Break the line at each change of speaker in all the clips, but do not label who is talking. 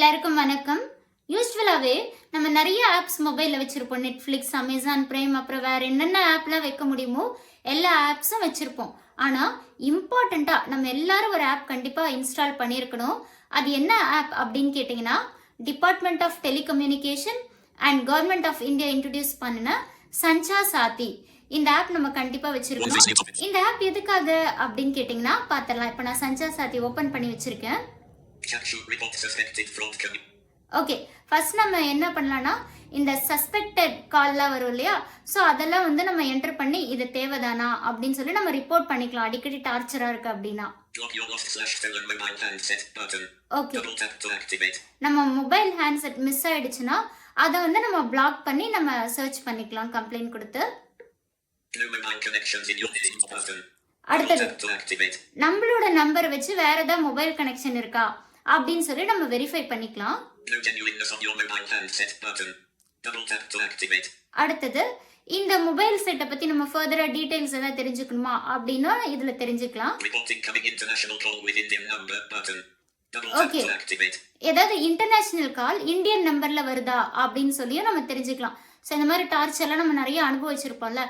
எல்லாருக்கும் வணக்கம். யூஸ்வலாகவே நம்ம நிறைய ஆப்ஸ் மொபைலில் வச்சுருப்போம். நெட்ஃப்ளிக்ஸ், அமேசான் பிரைம், அப்புறம் வேறு என்னென்ன ஆப்லாம் வைக்க முடியுமோ எல்லா ஆப்ஸும் வச்சுருப்போம். ஆனால் இம்பார்ட்டண்ட்டாக நம்ம எல்லாரும் ஒரு ஆப் கண்டிப்பாக இன்ஸ்டால் பண்ணியிருக்கணும். அது என்ன ஆப் அப்படின்னு கேட்டிங்கன்னா, department of telecommunication and government of India introduce பண்ணின சஞ்சா சாத்தி. இந்த ஆப் நம்ம கண்டிப்பாக வச்சுருக்கணும். இந்த ஆப் எதுக்காக அப்படின்னு கேட்டிங்கன்னா பார்த்துடலாம். இப்போ நான் சஞ்சா சாத்தி ஓப்பன் பண்ணி வச்சுருக்கேன். ஓகே, ஃபர்ஸ்ட் நம்ம என்ன பண்ணலாம்னா, இந்த சஸ்பெக்டட் கால்லாம் வரும் இல்லையா, ஸோ அதெல்லாம் வந்து நம்ம என்டர் பண்ணி இது தேவைதானா அப்படின்னு சொல்லி நம்ம ரிப்போர்ட் பண்ணிக்கலாம். அடிக்கடி டார்ச்சரா இருக்கு அப்படின்னா. ஓகே, நம்ம மொபைல் ஹேண்ட்செட் மிஸ் ஆயிடுச்சுன்னா அதை வந்து நம்ம பிளாக் பண்ணி நம்ம சர்ச் பண்ணிக்கலாம் கம்ப்ளைண்ட் கொடுத்து. அடுத்தது நம்மளோட நம்பரை வச்சு வேற ஏதாவது மொபைல் கனெக்ஷன் இருக்கா அப்படின்னு சொல்லி நம்ம வெரிஃபை பண்ணிக்கலாம். அடுத்தது இந்த மொபைல் செட்டை பத்தி நம்ம ஃபர்தரா டீடைல்ஸ் ஏதாவது தெரிஞ்சுக்கணுமா அப்படின்னா இதுல தெரிஞ்சுக்கலாம். ஓகே, ஏதாவது இன்டர்நேஷனல் கால் இந்தியன் நம்பர்ல வருதா அப்படின்னு சொல்லியும் நம்ம தெரிஞ்சுக்கலாம். ஸோ இந்த மாதிரி டார்ச்சர்லாம் நம்ம நிறைய அனுபவிச்சிருப்போம்ல.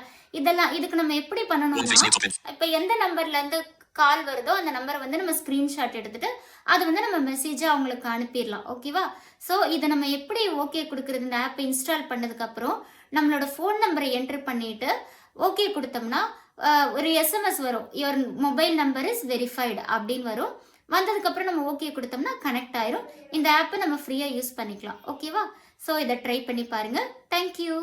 இதுக்கு நம்ம எப்படி பண்ணணும்னா, இப்போ எந்த நம்பர்ல இருந்து கால் வருதோ அந்த நம்பரை வந்து நம்ம ஸ்க்ரீன்ஷாட் எடுத்துட்டு அது வந்து நம்ம மெசேஜாக அவங்களுக்கு அனுப்பிடலாம். ஓகேவா? ஸோ இதை நம்ம எப்படி ஓகே கொடுக்குறது, இந்த ஆப்பை இன்ஸ்டால் பண்ணதுக்கப்புறம் நம்மளோட ஃபோன் நம்பரை என்ட்ரு பண்ணிட்டு ஓகே கொடுத்தோம்னா ஒரு எஸ்எம்எஸ் வரும், your mobile number is verified அப்படின்னு வரும். வந்ததுக்கப்புறம் நம்ம ஓகே கொடுத்தோம்னா கனெக்ட் ஆயிரும். இந்த ஆப்பை நம்ம ஃப்ரீயாக யூஸ் பண்ணிக்கலாம். ஓகேவா? ஸோ இதை ட்ரை பண்ணி பாருங்கள். தேங்க்யூ.